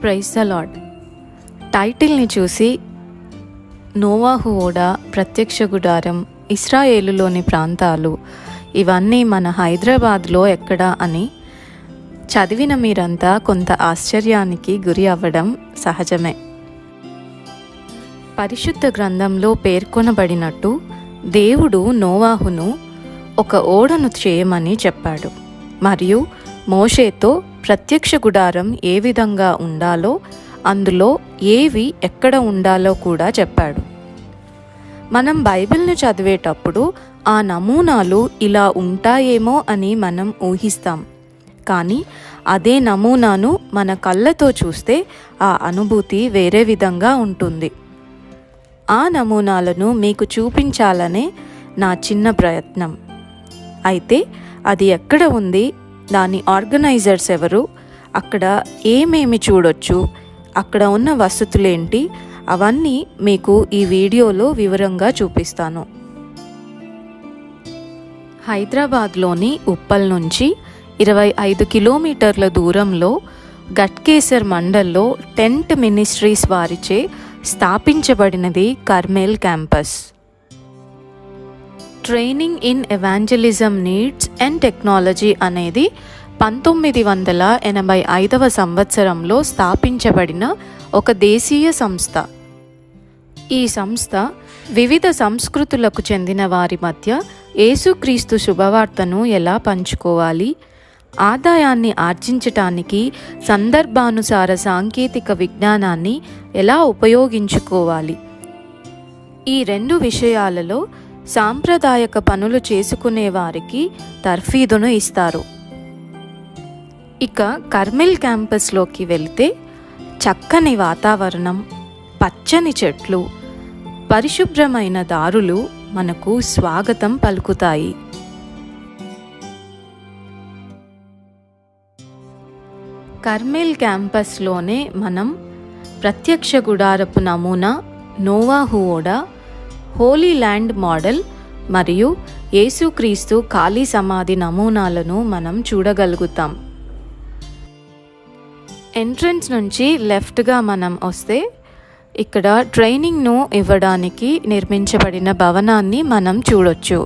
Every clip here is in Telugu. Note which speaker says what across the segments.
Speaker 1: Praise the lord. టైటిల్ని చూసి నోవాహు ఓడ, ప్రత్యక్ష గుడారం, ఇస్రాయేలులోని ప్రాంతాలు ఇవన్నీ మన హైదరాబాద్లో ఎక్కడా అని చదివిన మీరంతా కొంత ఆశ్చర్యానికి గురి అవ్వడం సహజమే. పరిశుద్ధ గ్రంథంలో పేర్కొనబడినట్టు దేవుడు నోవాహును ఒక ఓడను చేయమని చెప్పాడు మరియు మోషేతో ప్రత్యక్ష గుడారం ఏ విధంగా ఉండాలో, అందులో ఏవి ఎక్కడ ఉండాలో కూడా చెప్పాడు. మనం బైబిల్ను చదివేటప్పుడు ఆ నమూనాలు ఇలా ఉంటాయేమో అని మనం ఊహిస్తాం. కానీ అదే నమూనాను మన కళ్ళతో చూస్తే ఆ అనుభూతి వేరే విధంగా ఉంటుంది. ఆ నమూనాలను మీకు చూపించాలనే నా చిన్న ప్రయత్నం. అయితే అది ఎక్కడ ఉంది, దాని ఆర్గనైజర్స్ ఎవరు, అక్కడ ఏమేమి చూడొచ్చు, అక్కడ ఉన్న వసతులేంటి, అవన్నీ మీకు ఈ వీడియోలో వివరంగా చూపిస్తాను. హైదరాబాద్లోని ఉప్పల్ నుంచి 25 కిలోమీటర్ల దూరంలో గట్కేసర్ మండల్లో టెంట్ మినిస్ట్రీస్ వారిచే స్థాపించబడినది Carmel campus. Training in evangelism needs and technology అనేది 1985వ సంవత్సరంలో స్థాపించబడిన ఒక దేశీయ సంస్థ. ఈ సంస్థ వివిధ సంస్కృతులకు చెందిన వారి మధ్య యేసుక్రీస్తు శుభవార్తను ఎలా పంచుకోవాలి, ఆదాయాన్ని ఆర్జించటానికి సందర్భానుసార సాంకేతిక విజ్ఞానాన్ని ఎలా ఉపయోగించుకోవాలి, ఈ రెండు విషయాలలో సాంప్రదాయక పనులు చేసుకునే వారికి తర్ఫీదును ఇస్తారు. ఇక కర్మేల్ క్యాంపస్లోకి వెళితే చక్కని వాతావరణం, పచ్చని చెట్లు, పరిశుభ్రమైన దారులు మనకు స్వాగతం పలుకుతాయి. కర్మేల్ క్యాంపస్లోనే మనం ప్రత్యక్ష గుడారపు నమూనా, నోవాహు ఓడ, హోలీ ల్యాండ్ మోడల్ మరియు యేసుక్రీస్తు ఖాళీ సమాధి నమూనాలను మనం చూడగలుగుతాం. ఎంట్రన్స్ నుంచి లెఫ్ట్గా మనం వస్తే ఇక్కడ ట్రైనింగ్ను ఇవ్వడానికి నిర్మించబడిన భవనాన్ని మనం చూడొచ్చు.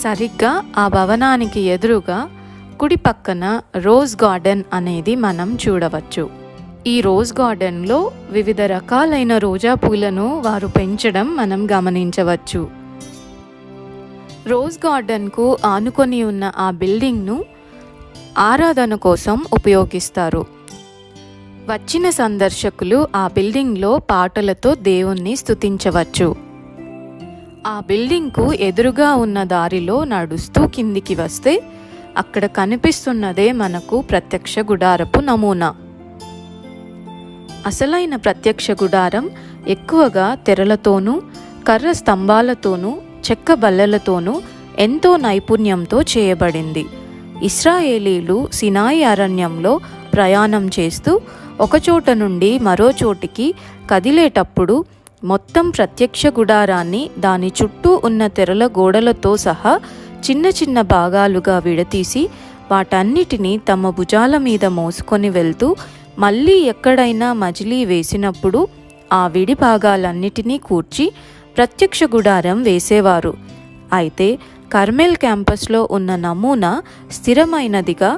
Speaker 1: సరిగ్గా ఆ భవనానికి ఎదురుగా కుడి పక్కన రోజ్ గార్డెన్ అనేది మనం చూడవచ్చు. ఈ రోజ్ గార్డెన్లో వివిధ రకాలైన రోజా పూలను వారు పెంచడం మనం గమనించవచ్చు. రోజ్ గార్డెన్కు ఆనుకొని ఉన్న ఆ బిల్డింగ్ను ఆరాధన కోసం ఉపయోగిస్తారు. వచ్చిన సందర్శకులు ఆ బిల్డింగ్లో పాటలతో దేవుణ్ణి స్తుతించవచ్చు. ఆ బిల్డింగ్కు ఎదురుగా ఉన్న దారిలో నడుస్తూ కిందికి వస్తే అక్కడ కనిపిస్తున్నదే మనకు ప్రత్యక్ష గుడారపు నమూనా. అసలైన ప్రత్యక్ష గుడారం ఎక్కువగా తెరలతోనూ, కర్ర స్తంభాలతోనూ, చెక్క బల్లెలతోనూ ఎంతో నైపుణ్యంతో చేయబడింది. ఇశ్రాయేలీలు సినాయి అరణ్యంలో ప్రయాణం చేస్తూ ఒకచోట నుండి మరో చోటికి కదిలేటప్పుడు మొత్తం ప్రత్యక్ష గుడారాన్ని దాని చుట్టూ ఉన్న తెరల గోడలతో సహా చిన్న చిన్న భాగాలుగా విడతీసి వాటన్నిటినీ తమ భుజాల మీద మోసుకొని వెళ్తూ మళ్ళీ ఎక్కడైనా మజిలీ వేసినప్పుడు ఆ విడి భాగాలన్నిటినీ కూర్చి ప్రత్యక్ష గుడారం వేసేవారు. అయితే కర్మేల్ క్యాంపస్లో ఉన్న నమూనా స్థిరమైనదిగా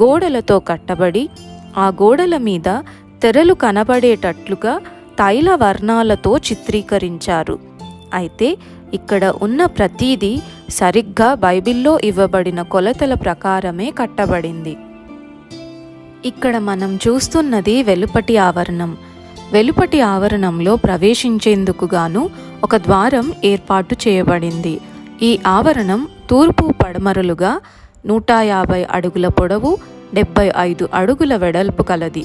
Speaker 1: గోడలతో కట్టబడి ఆ గోడల మీద తెరలు కనబడేటట్లుగా తైల వర్ణాలతో చిత్రీకరించారు. అయితే ఇక్కడ ఉన్న ప్రతీదీ సరిగ్గా బైబిల్లో ఇవ్వబడిన కొలతల ప్రకారమే కట్టబడింది. ఇక్కడ మనం చూస్తున్నది వెలుపటి ఆవరణం. వెలుపటి ఆవరణంలో ప్రవేశించేందుకు గాను ఒక ద్వారం ఏర్పాటు చేయబడింది. ఈ ఆవరణం తూర్పు పడమరలుగా 150 అడుగుల పొడవు, 75 అడుగుల వెడల్పు కలది.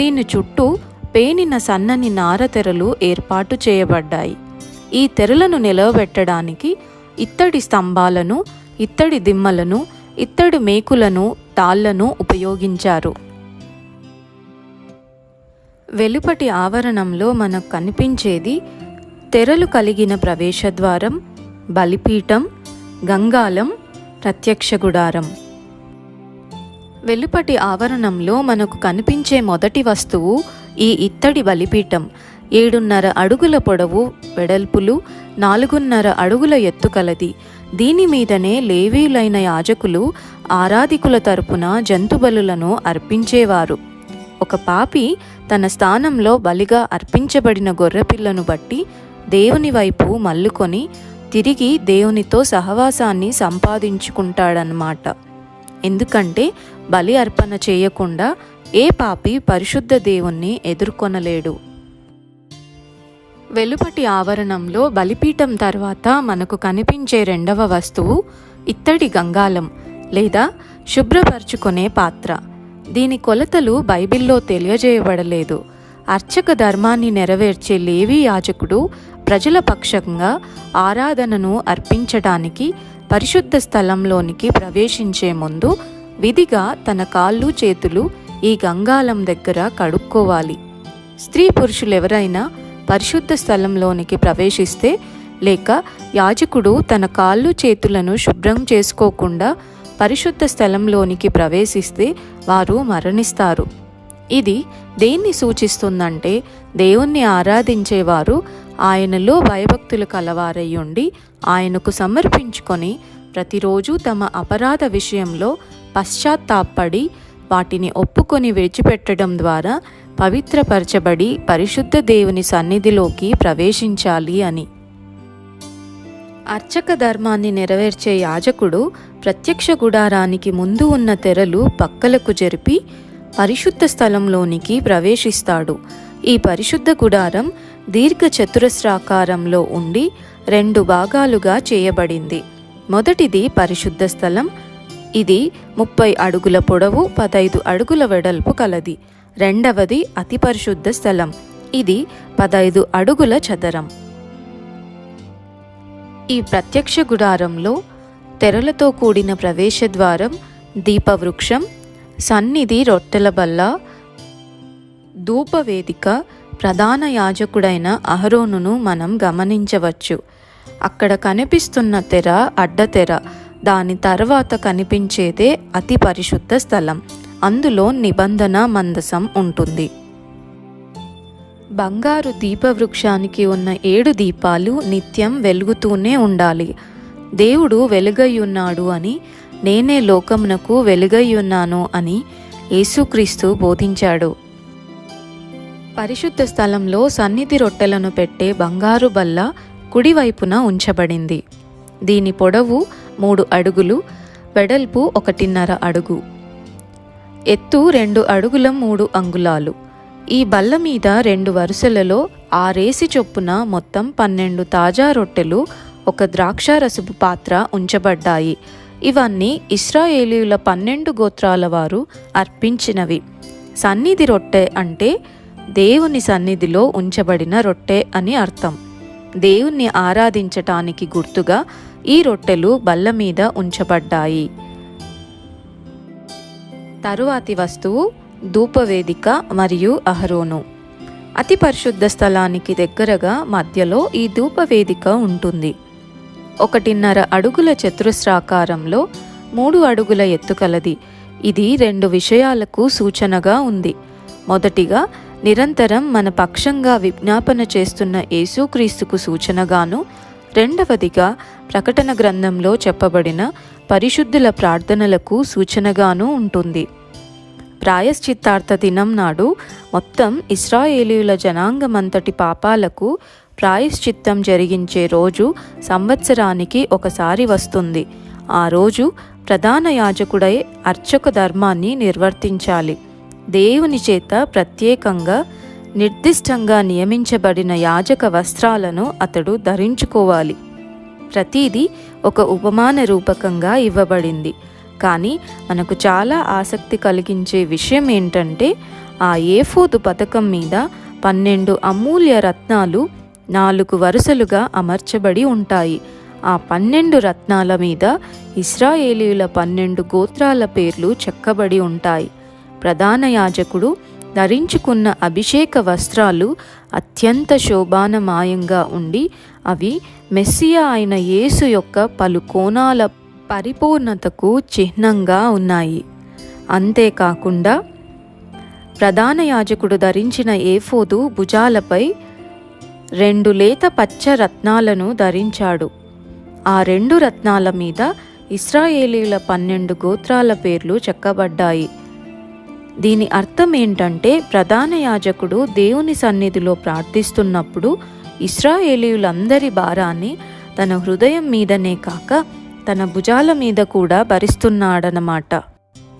Speaker 1: దీని చుట్టూ పేనిన సన్నని నార తెరలు ఏర్పాటు చేయబడ్డాయి. ఈ తెరలను నిలవబెట్టడానికి ఇత్తడి స్తంభాలను ఇత్తడి దిమ్మలను, ఇత్తడి మేకులను, తాళ్లను ఉపయోగించారు. వెలుపటి ఆవరణంలో మనకు కనిపించేది తెరలు కలిగిన ప్రవేశద్వారం, బలిపీఠం, గంగాళం, ప్రత్యక్ష గుడారం. వెలుపటి ఆవరణంలో మనకు కనిపించే మొదటి వస్తువు ఈ ఇత్తడి బలిపీఠం. 7.5 అడుగుల పొడవు, వెడల్పులు 4.5 అడుగుల ఎత్తు కలది. దీని మీదనే లేవీయులైన యాజకులు ఆరాధికుల తరపున జంతుబలులను అర్పించేవారు. ఒక పాపి తన స్థానంలో బలిగా అర్పించబడిన గొర్రెపిల్లను బట్టి దేవుని వైపు మల్లుకొని తిరిగి దేవునితో సహవాసాన్ని సంపాదించుకుంటాడన్నమాట. ఎందుకంటే బలి అర్పణ చేయకుండా ఏ పాపి పరిశుద్ధ దేవుణ్ణి ఎదుర్కొనలేడు. వెలుపటి ఆవరణంలో బలిపీఠం తర్వాత మనకు కనిపించే రెండవ వస్తువు ఇత్తడి గంగాళం లేదా శుభ్రపరచుకునే పాత్ర. దీని కొలతలు బైబిల్లో తెలియజేయబడలేదు. అర్చక ధర్మాన్ని నెరవేర్చే లేవీ యాజకుడు ప్రజల పక్షంగా ఆరాధనను అర్పించడానికి పరిశుద్ధ స్థలంలోనికి ప్రవేశించే ముందు విధిగా తన కాళ్ళు చేతులు ఈ గంగాళం దగ్గర కడుక్కోవాలి. స్త్రీ పురుషులెవరైనా పరిశుద్ధ స్థలంలోనికి ప్రవేశిస్తే లేక యాజకుడు తన కాళ్ళు చేతులను శుభ్రం చేసుకోకుండా పరిశుద్ధ స్థలంలోనికి ప్రవేశిస్తే వారు మరణిస్తారు. ఇది దేన్ని సూచిస్తుందంటే దేవుణ్ణి ఆరాధించేవారు ఆయనలో భయభక్తులు కలవారై ఉండి ఆయనకు సమర్పించుకొని ప్రతిరోజు తమ అపరాధ విషయంలో పశ్చాత్తాపడి వాటిని ఒప్పుకొని విడిచిపెట్టడం ద్వారా పవిత్రపరచబడి పరిశుద్ధ దేవుని సన్నిధిలోకి ప్రవేశించాలి అని. అర్చక ధర్మాన్ని నెరవేర్చే యాజకుడు ప్రత్యక్ష గుడారానికి ముందు ఉన్న తెరలు పక్కలకు జరిపి పరిశుద్ధ స్థలంలోనికి ప్రవేశిస్తాడు. ఈ పరిశుద్ధ గుడారం దీర్ఘ చతురస్రాకారంలో ఉండి 2 భాగాలుగా చేయబడింది. మొదటిది పరిశుద్ధ స్థలం. ఇది 30 అడుగుల పొడవు, 15 అడుగుల వెడల్పు కలది. రెండవది అతి పరిశుద్ధ స్థలం. ఇది 15 అడుగుల చదరం. ఈ ప్రత్యక్ష గుడారంలో తెరలతో కూడిన ప్రవేశద్వారం, దీపవృక్షం, సన్నిధి రొట్టెల బల్ల, ధూపవేదిక, ప్రధాన యాజకుడైన అహరోనును మనం గమనించవచ్చు. అక్కడ కనిపిస్తున్న తెర అడ్డతెర. దాని తర్వాత కనిపించేదే అతి పరిశుద్ధ స్థలం. అందులో నిబంధన మందసం ఉంటుంది. బంగారు దీపవృక్షానికి ఉన్న 7 దీపాలు నిత్యం వెలుగుతూనే ఉండాలి. దేవుడు వెలుగయ్యున్నాడు అని, నేనే లోకమునకు వెలుగయ్యున్నాను అని యేసుక్రీస్తు బోధించాడు. పరిశుద్ధ స్థలంలో సన్నిధి రొట్టెలను పెట్టే బంగారు బల్ల కుడివైపున ఉంచబడింది. దీని పొడవు 3 అడుగులు, వెడల్పు 1.5 అడుగు, ఎత్తు 2 అడుగుల 3 అంగుళాలు. ఈ బల్ల మీద 2 వరుసలలో 6 చొప్పున మొత్తం 12 తాజా రొట్టెలు, 1 ద్రాక్షారసపు పాత్ర ఉంచబడ్డాయి. ఇవన్నీ ఇశ్రాయేలీయుల 12 గోత్రాల వారు అర్పించినవి. సన్నిధి రొట్టె అంటే దేవుని సన్నిధిలో ఉంచబడిన రొట్టె అని అర్థం. దేవుణ్ణి ఆరాధించటానికి గుర్తుగా ఈ రొట్టెలు బల్ల మీద ఉంచబడ్డాయి. తరువాతి వస్తువు ధూపవేదిక మరియు అహరోను. అతి పరిశుద్ధ స్థలానికి దగ్గరగా మధ్యలో ఈ ధూపవేదిక ఉంటుంది. 1.5 అడుగుల చతురస్రాకారంలో 3 అడుగుల ఎత్తు కలది. ఇది 2 విషయాలకు సూచనగా ఉంది. మొదటిగా, నిరంతరం మన పక్షంగా విజ్ఞాపన చేస్తున్న యేసుక్రీస్తుకు సూచనగాను, రెండవదిగా ప్రకటన గ్రంథంలో చెప్పబడిన పరిశుద్ధుల ప్రార్థనలకు సూచనగాను ఉంటుంది. ప్రాయశ్చిత్తార్థ దినం నాడు మొత్తం ఇశ్రాయేలీయుల జనాంగమంతటి పాపాలకు ప్రాయశ్చిత్తం జరిగించే రోజు సంవత్సరానికి ఒకసారి వస్తుంది. ఆ రోజు ప్రధాన యాజకుడై అర్చక ధర్మాన్ని నిర్వర్తించాలి. దేవుని చేత ప్రత్యేకంగా నిర్దిష్టంగా నియమించబడిన యాజక వస్త్రాలను అతడు ధరించుకోవాలి. ప్రతిదీ ఒక ఉపమాన రూపకంగా ఇవ్వబడింది. కానీ మనకు చాలా ఆసక్తి కలిగించే విషయం ఏంటంటే, ఆ ఏఫోదు పతకం మీద 12 అమూల్య రత్నాలు 4 వరుసలుగా అమర్చబడి ఉంటాయి. ఆ 12 రత్నాల మీద ఇశ్రాయేలీయుల 12 గోత్రాల పేర్లు చెక్కబడి ఉంటాయి. ప్రధాన యాజకుడు ధరించుకున్న అభిషేక వస్త్రాలు అత్యంత శోభానమాయంగా ఉండి అవి మెస్సియా అయిన యేసు యొక్క పలు కోణాల పరిపూర్ణతకు చిహ్నంగా ఉన్నాయి. అంతేకాకుండా ప్రధాన యాజకుడు ధరించిన ఏఫోదు భుజాలపై 2 లేత పచ్చ రత్నాలను ధరించాడు. ఆ 2 రత్నాల మీద ఇశ్రాయేలీయుల 12 గోత్రాల పేర్లు చెక్కబడ్డాయి. దీని అర్థం ఏంటంటే ప్రధాన యాజకుడు దేవుని సన్నిధిలో ప్రార్థిస్తున్నప్పుడు ఇశ్రాయేలీయులందరి భారాన్ని తన హృదయం మీదనే కాక తన భుజాల మీద కూడా భరిస్తున్నాడనమాట.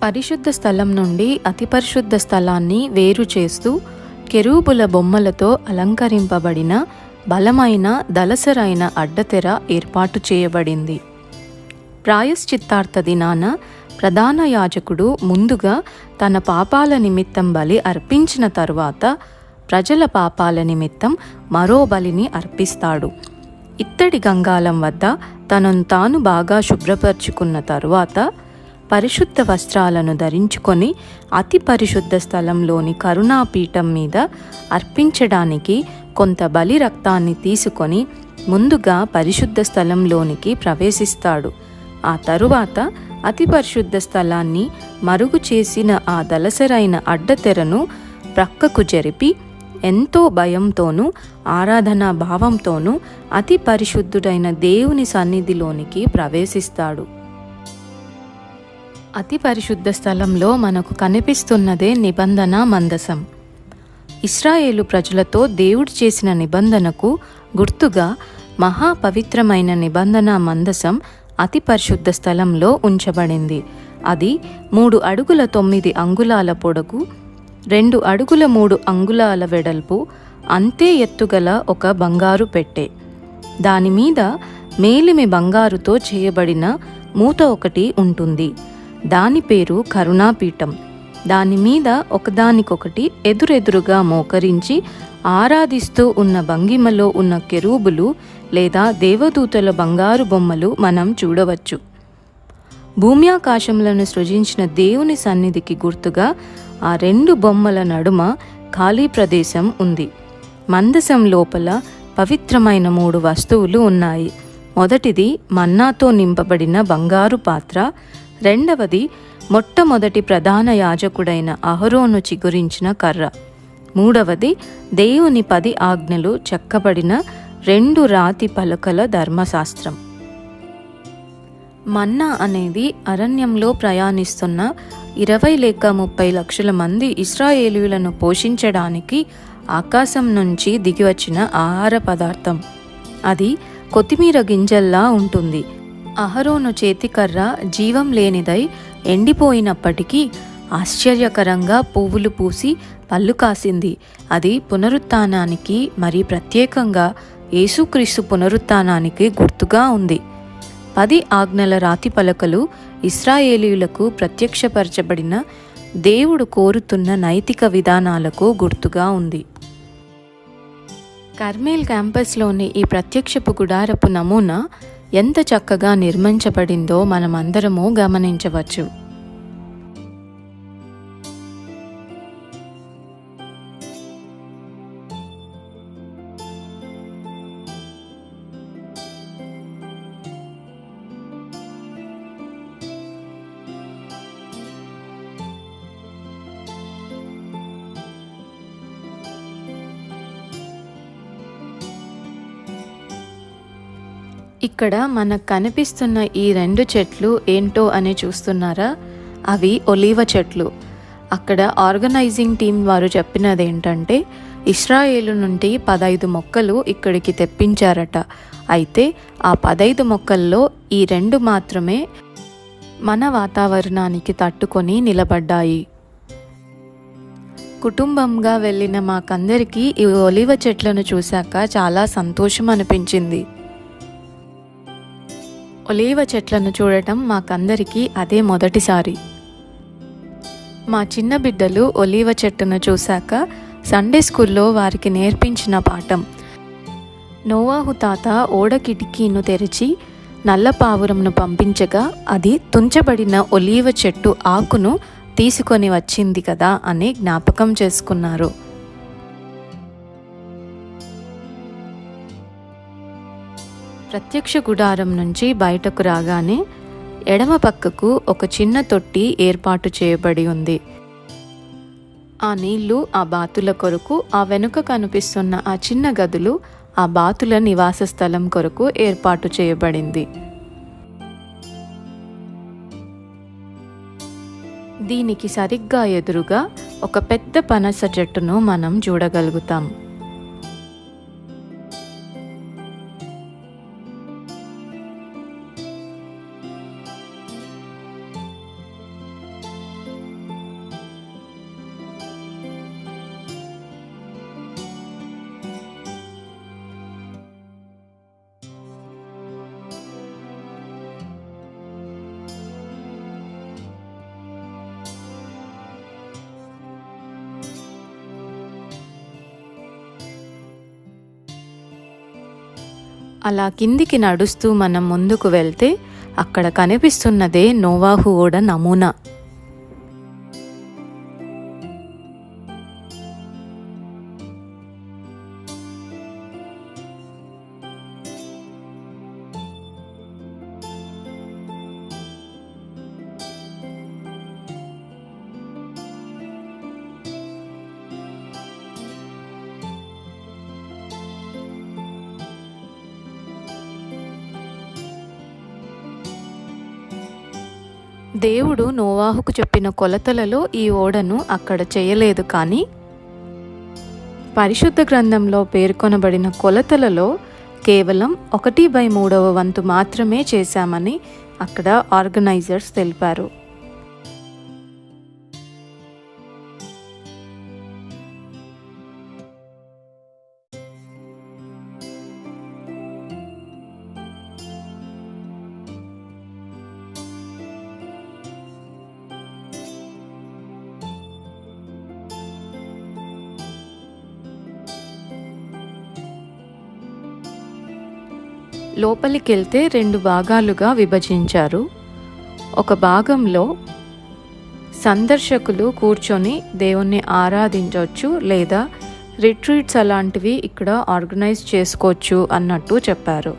Speaker 1: పరిశుద్ధ స్థలం నుండి అతి పరిశుద్ధ స్థలాన్ని వేరు చేస్తూ కెరూబుల బొమ్మలతో అలంకరింపబడిన బలమైన దలసరైన అడ్డతెర ఏర్పాటు చేయబడింది. ప్రాయశ్చిత్తార్థ దినాన ప్రధాన యాజకుడు ముందుగా తన పాపాల నిమిత్తం బలి అర్పించిన తరువాత ప్రజల పాపాల నిమిత్తం మరో బలిని అర్పిస్తాడు. ఇత్తడి గంగాళం వద్ద తనను తాను బాగా శుభ్రపరుచుకున్న తరువాత పరిశుద్ధ వస్త్రాలను ధరించుకొని అతి పరిశుద్ధ స్థలంలోని కరుణాపీఠం మీద అర్పించడానికి కొంత బలి రక్తాన్ని తీసుకొని ముందుగా పరిశుద్ధ స్థలంలోనికి ప్రవేశిస్తాడు. ఆ తరువాత అతి పరిశుద్ధ స్థలాన్ని మరుగు చేసిన ఆ దలసరైన అడ్డతెరను ప్రక్కకు జరిపి ఎంతో భయంతోనూ ఆరాధనా భావంతోనూ అతి పరిశుద్ధుడైన దేవుని సన్నిధిలోనికి ప్రవేశిస్తాడు. అతి పరిశుద్ధ స్థలంలో మనకు కనిపిస్తున్నదే నిబంధన మందసం. ఇశ్రాయేలు ప్రజలతో దేవుడు చేసిన నిబంధనకు గుర్తుగా మహాపవిత్రమైన నిబంధన మందసం అతి పరిశుద్ధ స్థలంలో ఉంచబడింది. అది 3 అడుగుల 9 అంగుళాల పొడగు, 2 అడుగుల 3 అంగుళాల వెడల్పు, అంతే ఎత్తుగల ఒక బంగారు పెట్టె. దానిమీద మేలిమి బంగారుతో చేయబడిన మూత ఒకటి ఉంటుంది. దాని పేరు కరుణాపీఠం. దానిమీద ఒకదానికొకటి ఎదురెదురుగా మోకరించి ఆరాధిస్తూ ఉన్న భంగిమలో ఉన్న కెరూబులు లేదా దేవదూతల బంగారు బొమ్మలు మనం చూడవచ్చు. భూమ్యాకాశములను సృజించిన దేవుని సన్నిధికి గుర్తుగా ఆ 2 బొమ్మల నడుమ ఖాళీ ప్రదేశం ఉంది. మందసం లోపల పవిత్రమైన 3 వస్తువులు ఉన్నాయి. మొదటిది మన్నాతో నింపబడిన బంగారు పాత్ర, రెండవది మొట్టమొదటి ప్రధాన యాజకుడైన అహరోను చిగురించిన కర్ర, మూడవది దేవుని 10 ఆజ్ఞలు చెక్కబడిన 2 రాతి పలకల ధర్మశాస్త్రం. మన్నా అనేది అరణ్యంలో ప్రయాణిస్తున్న 20 లేక 30 లక్షల మంది ఇశ్రాయేలీయులను పోషించడానికి ఆకాశం నుంచి దిగివచ్చిన ఆహార పదార్థం. అది కొత్తిమీర గింజల్లా ఉంటుంది. అహరోను చేతికర్ర జీవం లేనిదై ఎండిపోయినప్పటికీ ఆశ్చర్యకరంగా పువ్వులు పూసి పళ్ళు కాసింది. అది పునరుత్థానానికి, మరి ప్రత్యేకంగా యేసుక్రీస్తు పునరుత్థానానికి గుర్తుగా ఉంది. 10 ఆజ్ఞల రాతి పలకలు ఇశ్రాయేలీయులకు ప్రత్యక్షపరచబడిన దేవుడు కోరుతున్న నైతిక విధానాలకు గుర్తుగా ఉంది. కర్మేల్ క్యాంపస్లోని ఈ ప్రత్యక్షపు గుడారపు నమూనా ఎంత చక్కగా నిర్మించబడిందో మనమందరము గమనించవచ్చు. ఇక్కడ మనకు కనిపిస్తున్న ఈ 2 చెట్లు ఏంటో అని చూస్తున్నారా? అవి ఒలీవ చెట్లు. అక్కడ ఆర్గనైజింగ్ టీం వారు చెప్పినది ఏంటంటే ఇశ్రాయేలు నుండి 15 మొక్కలు ఇక్కడికి తెప్పించారట. అయితే ఆ 15 మొక్కల్లో ఈ 2 మాత్రమే మన వాతావరణానికి తట్టుకొని నిలబడ్డాయి. కుటుంబంగా వెళ్ళిన మాకందరికీ ఈ ఒలీవ చెట్లను చూశాక చాలా సంతోషం అనిపించింది. ఒలీవ చెట్లను చూడటం మాకందరికీ అదే మొదటిసారి. మా చిన్న బిడ్డలు ఒలీవ చెట్టును చూశాక సండే స్కూల్లో వారికి నేర్పించిన పాఠం, నోవాహు తాత ఓడ కిటికీను తెరిచి నల్ల పావురంను పంపించగా అది తుంచబడిన ఒలీవ చెట్టు ఆకును తీసుకొని వచ్చింది కదా అని జ్ఞాపకం చేసుకున్నారు. ప్రత్యక్ష గుడారం నుంచి బయటకు రాగానే ఎడమ పక్కకు ఒక చిన్న తొట్టి ఏర్పాటు చేయబడి ఉంది. ఆ నీళ్లు ఆ బాతుల కొరకు, ఆ వెనుక కనిపిస్తున్న ఆ చిన్న గదులు ఆ బాతుల నివాస స్థలం కొరకు ఏర్పాటు చేయబడింది. దీనికి సరిగ్గా ఎదురుగా ఒక పెద్ద పనస చెట్టును మనం చూడగలుగుతాం. అలా కిందికి నడుస్తూ మనం ముందుకు వెళ్తే అక్కడ కనిపిస్తున్నదే నోవాహు ఓడ నమూనా. దేవుడు నోవాహుకు చెప్పిన కొలతలలో ఈ ఓడను అక్కడ చేయలేదు, కానీ పరిశుద్ధ గ్రంథంలో పేర్కొనబడిన కొలతలలో కేవలం 1/3 వంతు మాత్రమే చేశామని అక్కడ ఆర్గనైజర్స్ తెలిపారు. లోపలికెళ్తే 2 భాగాలుగా విభజించారు. ఒక భాగంలో సందర్శకులు కూర్చొని దేవుణ్ణి ఆరాధించవచ్చు, లేదా రిట్రీట్స్ అలాంటివి ఇక్కడ ఆర్గనైజ్ చేసుకోవచ్చు అన్నట్టు చెప్పారు.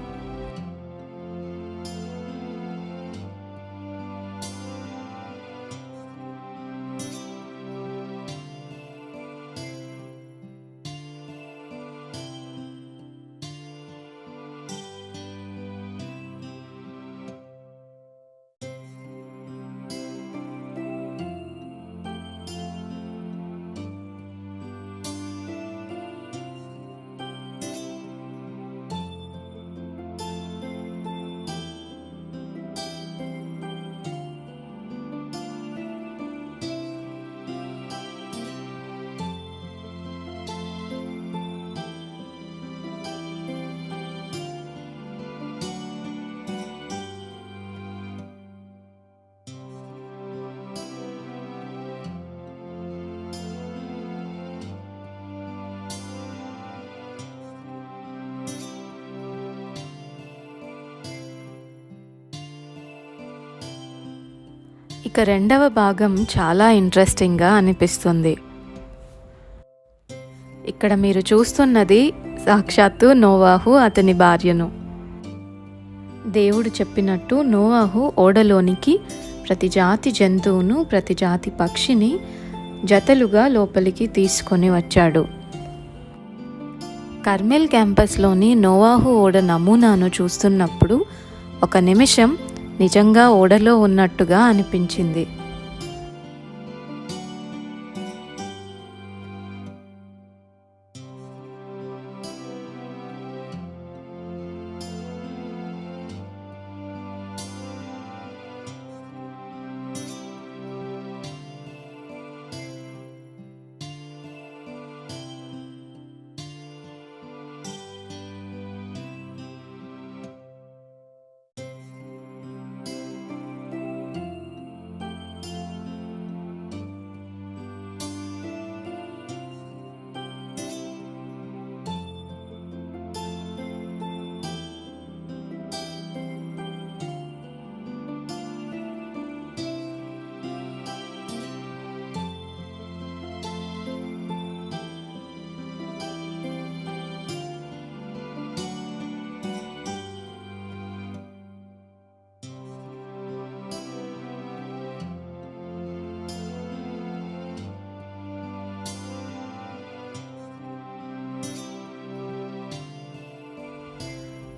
Speaker 1: ఇక రెండవ భాగం చాలా ఇంట్రెస్టింగ్గా అనిపిస్తుంది. ఇక్కడ మీరు చూస్తున్నది సాక్షాత్తు నోవాహు, అతని భార్యను. దేవుడు చెప్పినట్టు నోవాహు ఓడలోనికి ప్రతి జాతి జంతువును, ప్రతి జాతి పక్షిని జతలుగా లోపలికి తీసుకొని వచ్చాడు. కర్మెల్ క్యాంపస్లోని నోవాహు ఓడ నమూనాను చూస్తున్నప్పుడు ఒక నిమిషం నిజంగా ఓడలో ఉన్నట్టుగా అనిపించింది.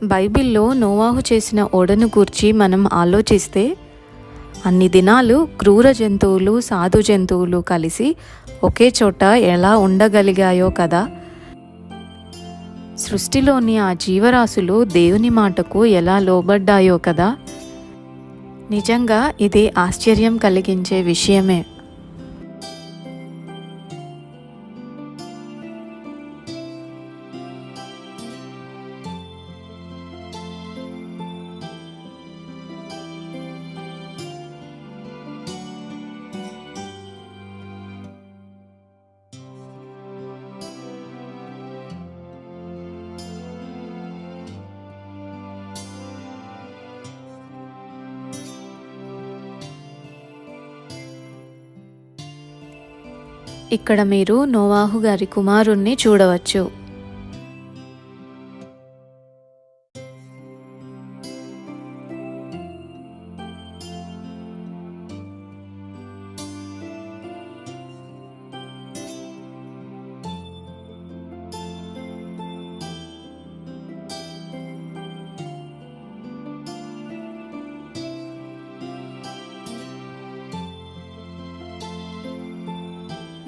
Speaker 1: బైబిల్లో నోవాహు చేసిన ఓడను గూర్చి మనం ఆలోచిస్తే అన్ని దినాలు క్రూర జంతువులు సాధు జంతువులు కలిసి ఒకే చోట ఎలా ఉండగలిగాయో కదా. సృష్టిలోని ఆ జీవరాశులు దేవుని మాటకు ఎలా లోబడ్డాయో కదా. నిజంగా ఇది ఆశ్చర్యం కలిగించే విషయమే. ఇక్కడ మీరు నోవాహు గారి కుమారుణ్ణి చూడవచ్చు.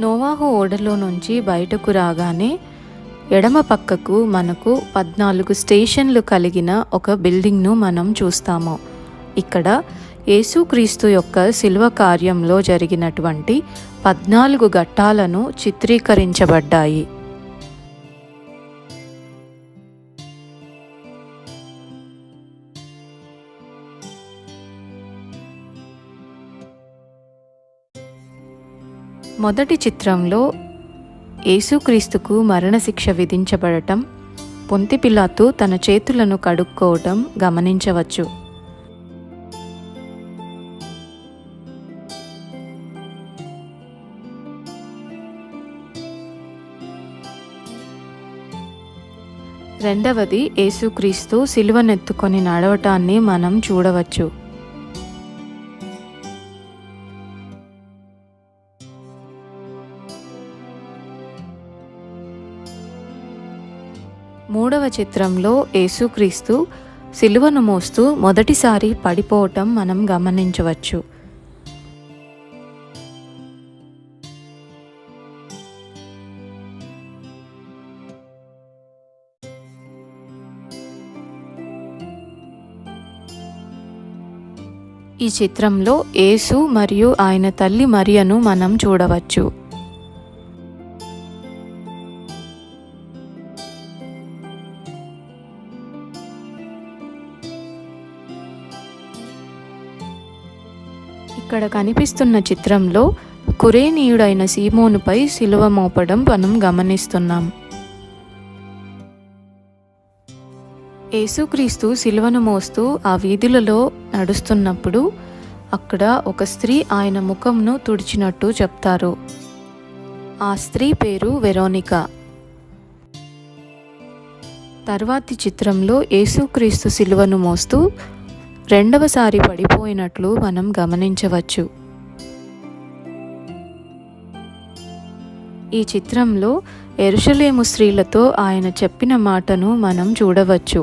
Speaker 1: నోవాహు ఓడలో నుంచి బయటకు రాగానే ఎడమ పక్కకు మనకు 14 స్టేషన్లు కలిగిన ఒక బిల్డింగ్ను మనం చూస్తాము. ఇక్కడ యేసుక్రీస్తు యొక్క శిలువ కార్యంలో జరిగినటువంటి 14 ఘట్టాలను చిత్రీకరించబడ్డాయి. మొదటి చిత్రంలో యేసుక్రీస్తుకు మరణశిక్ష విధించబడటం, పొంతి పిలాతు తన చేతులను కడుక్కోవటం గమనించవచ్చు. రెండవది యేసుక్రీస్తు సిలువనెత్తుకొని నడవటాన్ని మనం చూడవచ్చు. మూడవ చిత్రంలో యేసుక్రీస్తు సిలువను మోస్తూ మొదటిసారి పడిపోవటం మనం గమనించవచ్చు. ఈ చిత్రంలో యేసు మరియు ఆయన తల్లి మరియను మనం చూడవచ్చు. ఇక్కడ కనిపిస్తున్న చిత్రంలో కురేనీయుడైన సీమోనుపై సిలువ మోపడం మనం గమనిస్తున్నాం. యేసుక్రీస్తు సిలువను మోస్తూ ఆ వీధులలో నడుస్తున్నప్పుడు అక్కడ ఒక స్త్రీ ఆయన ముఖంను తుడిచినట్టు చెప్తారు. ఆ స్త్రీ పేరు వెరోనికా. తర్వాతి చిత్రంలో యేసుక్రీస్తు సిలువను మోస్తూ రెండవసారి పడిపోయినట్లు మనం గమనించవచ్చు. ఈ చిత్రంలో యెరూషలేము స్త్రీలతో ఆయన చెప్పిన మాటను మనం చూడవచ్చు.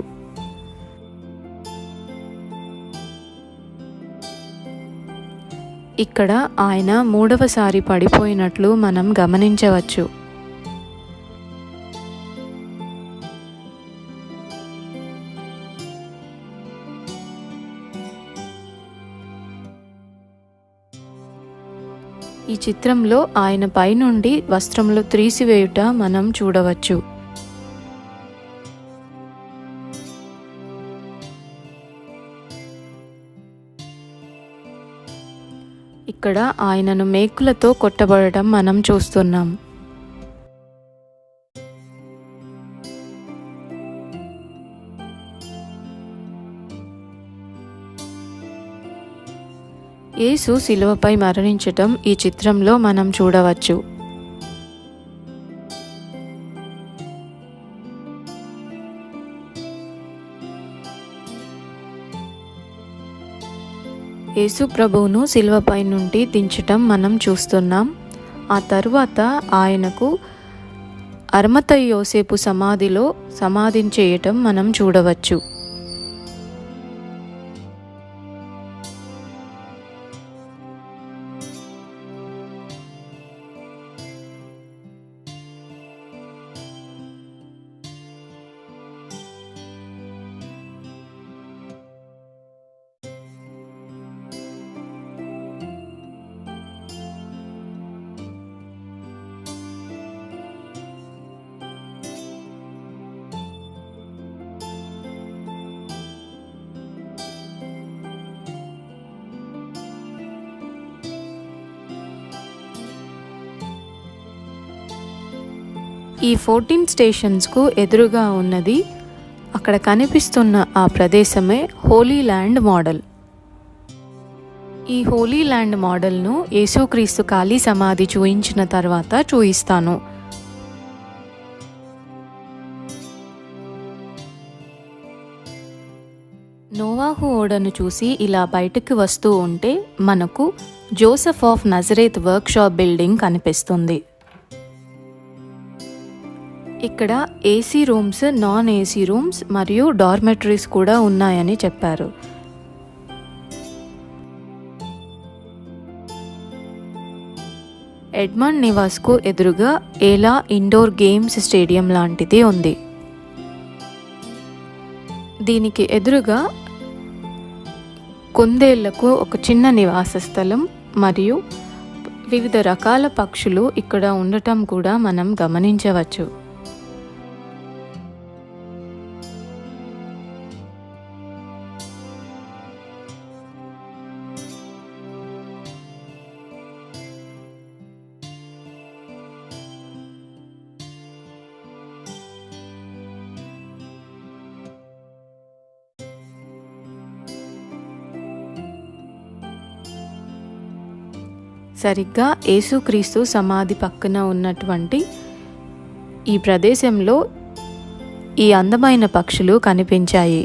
Speaker 1: ఇక్కడ ఆయన మూడవసారి పడిపోయినట్లు మనం గమనించవచ్చు. ఈ చిత్రంలో ఆయన పైనుండి వస్త్రములు త్రీసివేయుట మనం చూడవచ్చు. ఇక్కడ ఆయనను మేకులతో కొట్టబడటం మనం చూస్తున్నాం. యేసు శిలువపై మరణించటం ఈ చిత్రంలో మనం చూడవచ్చు. యేసు ప్రభువును శిలువపై నుండి దించటం మనం చూస్తున్నాం. ఆ తరువాత ఆయనకు అర్మతయి యోసేపు సమాధిలో సమాధించేయటం మనం చూడవచ్చు. ఈ 14 స్టేషన్స్కు ఎదురుగా ఉన్నది అక్కడ కనిపిస్తున్న ఆ ప్రదేశమే హోలీ ల్యాండ్ మోడల్. ఈ హోలీ ల్యాండ్ మోడల్ను యేసుక్రీస్తు ఖాళీ సమాధి చూయించిన తర్వాత చూయిస్తాను. నోవాహు ఓడను చూసి ఇలా బయటకు వస్తూ ఉంటే మనకు Joseph of Nazareth workshop building కనిపిస్తుంది. ఇక్కడ AC rooms, non AC rooms మరియు డార్మెటరీస్ కూడా ఉన్నాయని చెప్పారు. ఎడ్మండ్ నివాస్కు ఎదురుగా ఏలా ఇండోర్ గేమ్స్ స్టేడియం లాంటిది ఉంది. దీనికి ఎదురుగా కుందేళ్లకు ఒక చిన్న నివాస స్థలం మరియు వివిధ రకాల పక్షులు ఇక్కడ ఉండటం కూడా మనం గమనించవచ్చు. సరిగ్గా యేసుక్రీస్తు సమాధి పక్కన ఉన్నటువంటి ఈ ప్రదేశంలో ఈ అందమైన పక్షులు కనిపించాయి.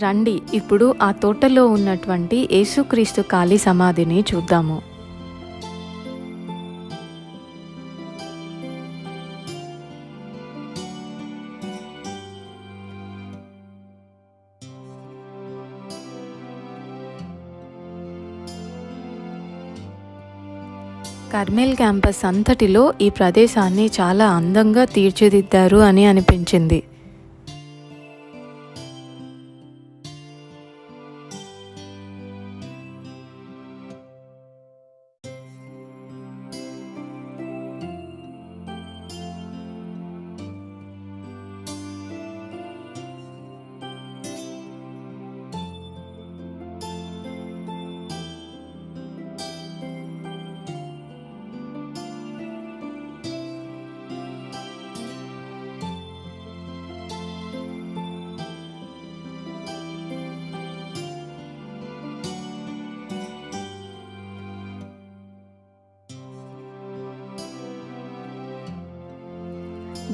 Speaker 1: రండి ఇప్పుడు ఆ తోటలో ఉన్నటువంటి యేసుక్రీస్తు ఖాళీ సమాధిని చూద్దాము. కర్మేల్ క్యాంపస్ అంతటిలో ఈ ప్రదేశాన్ని చాలా అందంగా తీర్చిదిద్దారు అని అనిపించింది.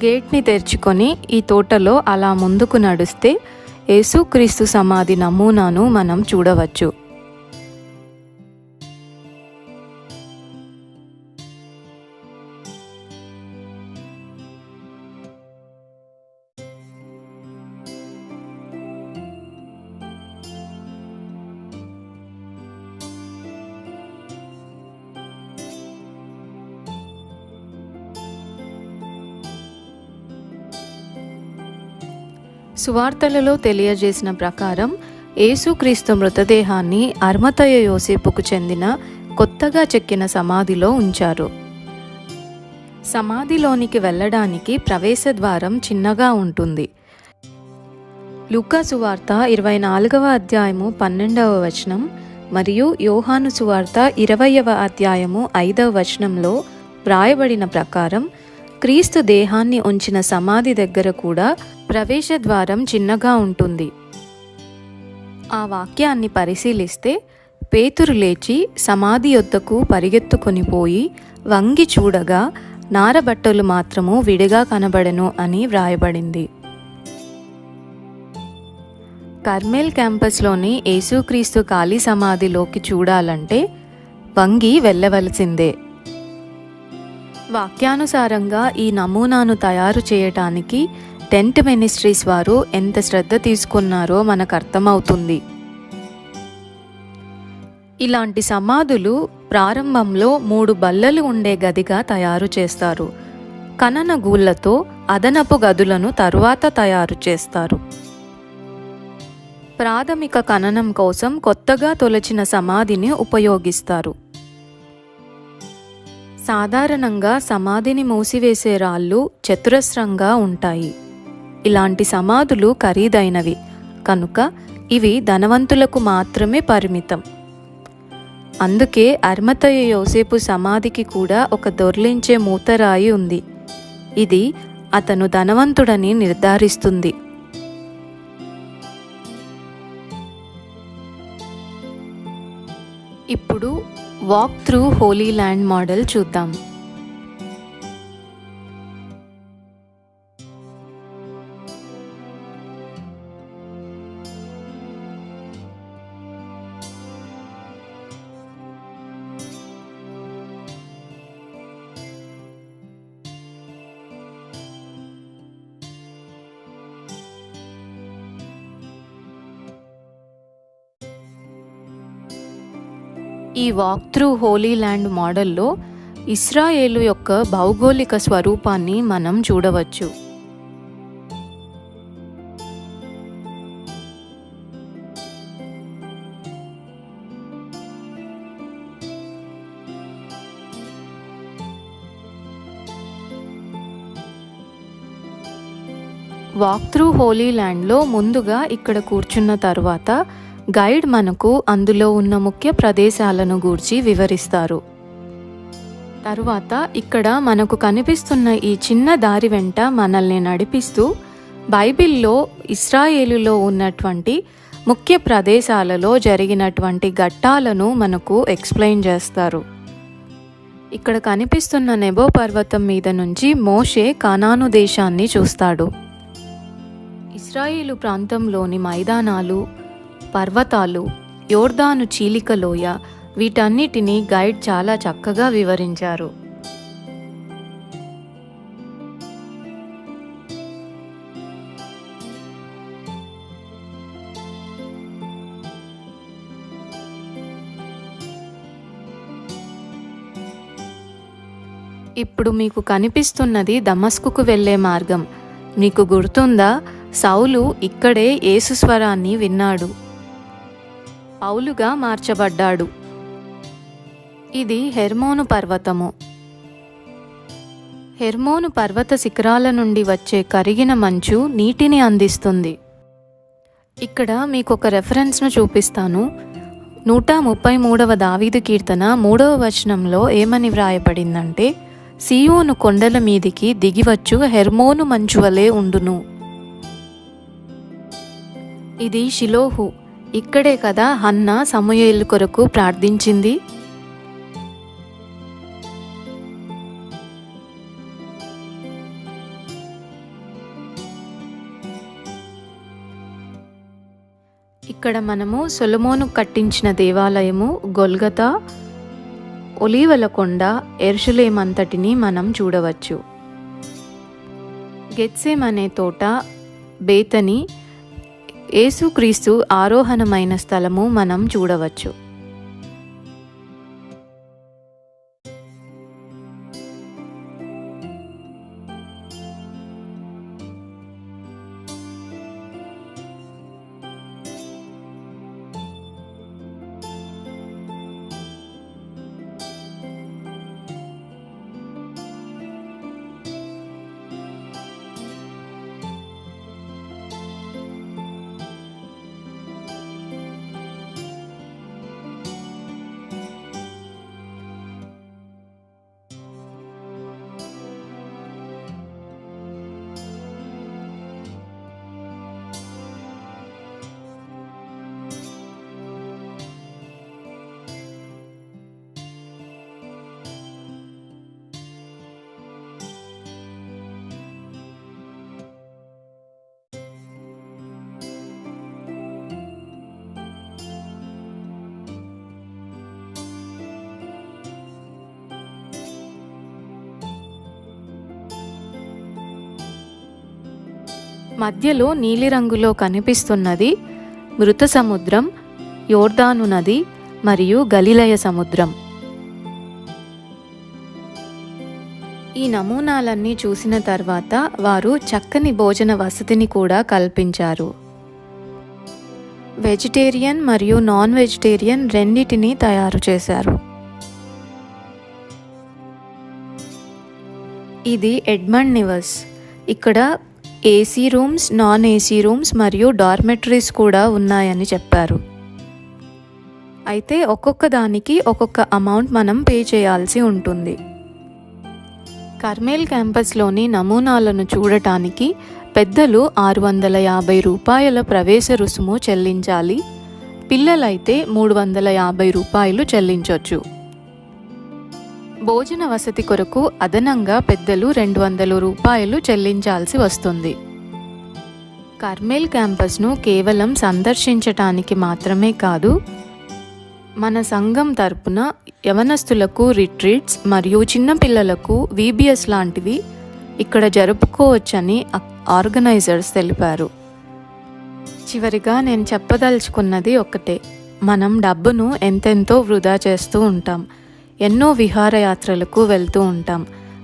Speaker 1: గేట్ని తెరుచుకొని ఈ తోటలో అలా ముందుకు నడిస్తే యేసుక్రీస్తు సమాధి నమూనాను మనం చూడవచ్చు. సువార్తలలో తెలియజేసిన ప్రకారం యేసుక్రీస్తు మృతదేహాన్ని అర్మతయ యోసేపుకు చెందిన కొత్తగా చెక్కిన సమాధిలో ఉంచారు. సమాధిలోనికి వెళ్ళడానికి ప్రవేశ ద్వారం చిన్నగా ఉంటుంది. లూకా సువార్త 24వ అధ్యాయము 12వ వచనం మరియు యోహాను సువార్త 20వ అధ్యాయము 5వ వచనంలో వ్రాయబడిన ప్రకారం క్రీస్తు దేహాన్ని ఉంచిన సమాధి దగ్గర కూడా ప్రవేశ ద్వారం చిన్నగా ఉంటుంది. ఆ వాక్యాన్ని పరిశీలిస్తే పేతురు లేచి సమాధి యొద్దకు పరిగెత్తుకొని పోయి వంగి చూడగా నారబట్టలు మాత్రము విడిగా కనబడెను అని వ్రాయబడింది. కర్మేల్ క్యాంపస్లోని యేసుక్రీస్తు ఖాళీ సమాధిలోకి చూడాలంటే వంగి వెళ్ళవలసిందే. వాక్యానుసారంగా ఈ నమూనాను తయారు చేయటానికి టెంట్ మినిస్ట్రీస్ వారు ఎంత శ్రద్ధ తీసుకున్నారో మనకు అర్థమవుతుంది. ఇలాంటి సమాధులు ప్రారంభంలో 3 బల్లలు ఉండే గదిగా తయారు చేస్తారు. ఖనన గూళ్లతో అదనపు గదులను తరువాత తయారు చేస్తారు. ప్రాథమిక ఖననం కోసం కొత్తగా తొలచిన సమాధిని ఉపయోగిస్తారు. సాధారణంగా సమాధిని మూసివేసే రాళ్ళు చతురస్రంగా ఉంటాయి. ఇలాంటి సమాధులు ఖరీదైనవి కనుక ఇవి ధనవంతులకు మాత్రమే పరిమితం. అందుకే అర్మతయ యోసేపు సమాధికి కూడా ఒక దొర్లించే మూతరాయి ఉంది. ఇది అతను ధనవంతుడని నిర్ధారిస్తుంది. ఇప్పుడు walk through Holi land model చూద్దాం. ఈ వాక్ త్రూ హోలీ ల్యాండ్ మోడల్లో ఇశ్రాయేలు యొక్క భౌగోళిక స్వరూపాన్ని మనం చూడవచ్చు. వాక్ త్రూ హోలీ ల్యాండ్లో ముందుగా ఇక్కడ కూర్చున్న తర్వాత గైడ్ మనకు అందులో ఉన్న ముఖ్య ప్రదేశాలను గూర్చి వివరిస్తారు. తరువాత ఇక్కడ మనకు కనిపిస్తున్న ఈ చిన్న దారి వెంట మనల్ని నడిపిస్తూ బైబిల్లో ఇశ్రాయేలులో ఉన్నటువంటి ముఖ్య ప్రదేశాలలో జరిగినటువంటి ఘట్టాలను మనకు ఎక్స్ప్లెయిన్ చేస్తారు. ఇక్కడ కనిపిస్తున్న నెబో పర్వతం మీద నుంచి మోషే కానాను దేశాన్ని చూస్తాడు. ఇశ్రాయేలు ప్రాంతంలోని మైదానాలు, పర్వతాలు, యోర్దాను చీలికలోయ వీటన్నిటినీ గైడ్ చాలా చక్కగా వివరించారు. ఇప్పుడు మీకు కనిపిస్తున్నది దమస్కుకు వెళ్ళే మార్గం. మీకు గుర్తుందా, సౌలు ఇక్కడే యేసు స్వరాన్ని విన్నాడు, పౌలుగా మార్చబడ్డాడు. ఇది హెర్మోను పర్వతము. హెర్మోను పర్వత శిఖరాల నుండి వచ్చే కరిగిన మంచు నీటిని అందిస్తుంది. ఇక్కడ మీకు ఒక రెఫరెన్స్ను చూపిస్తాను. 133వ దావీదు కీర్తన 3వ వచనంలో ఏమని వ్రాయబడిందంటే, సీయోను కొండల మీదికి దిగివచ్చు హెర్మోను మంచు వలె ఉండును. ఇది షిలోహు. ఇక్కడే కదా హన్నా సమూయేలు కొరకు ప్రార్థించింది. ఇక్కడ మనము సొలొమోను కట్టించిన దేవాలయము, గొల్గతా, ఒలీవల కొండ, యెరూషలేము అంతటిని మనం చూడవచ్చు. గెత్సేమ్ అనే తోట, బేతని, యేసుక్రీస్తు ఆరోహణమైన స్థలము మనం చూడవచ్చు. మధ్యలో నీలిరంగులో కనిపిస్తున్నది మృత సముద్రం, యోర్దాను నది మరియు గలిలయ సముద్రం. ఈ నమూనాలన్నీ చూసిన తర్వాత వారు చక్కని భోజన వసతిని కూడా కల్పించారు. వెజిటేరియన్ మరియు నాన్ వెజిటేరియన్ రెండిటిని తయారు చేశారు. ఇది ఎడ్మండ్ నివాస్. ఇక్కడ AC rooms, non AC rooms మరియు డార్మెటరీస్ కూడా ఉన్నాయని చెప్పారు. అయితే ఒక్కొక్క దానికి ఒక్కొక్క అమౌంట్ మనం పే చేయాల్సి ఉంటుంది. కర్మేల్ క్యాంపస్లోని నమూనాలను చూడటానికి పెద్దలు 650 రూపాయల ప్రవేశ రుసుము చెల్లించాలి. పిల్లలైతే 350 రూపాయలు చెల్లించవచ్చు. భోజన వసతి కొరకు అదనంగా పెద్దలు 200 రూపాయలు చెల్లించాల్సి వస్తుంది. కర్మేల్ క్యాంపస్ను కేవలం సందర్శించటానికి మాత్రమే కాదు, మన సంఘం తరపున యవనస్తులకు రిట్రీట్స్ మరియు చిన్నపిల్లలకు VBS లాంటివి ఇక్కడ జరుపుకోవచ్చని ఆర్గనైజర్స్ తెలిపారు. చివరిగా నేను చెప్పదలుచుకున్నది ఒకటే, మనం డబ్బును ఎంతెంతో వృధా చేస్తూ ఉంటాం, ఎన్నో విహారయాత్రలకు వెళ్తూ ఉంటాం.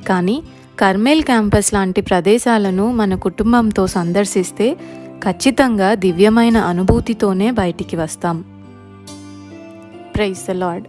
Speaker 1: కానీ కర్మేల్ క్యాంపస్ లాంటి ప్రదేశాలను మన కుటుంబంతో సందర్శిస్తే ఖచ్చితంగా దివ్యమైన అనుభూతితోనే బయటికి వస్తాం. Praise the lord.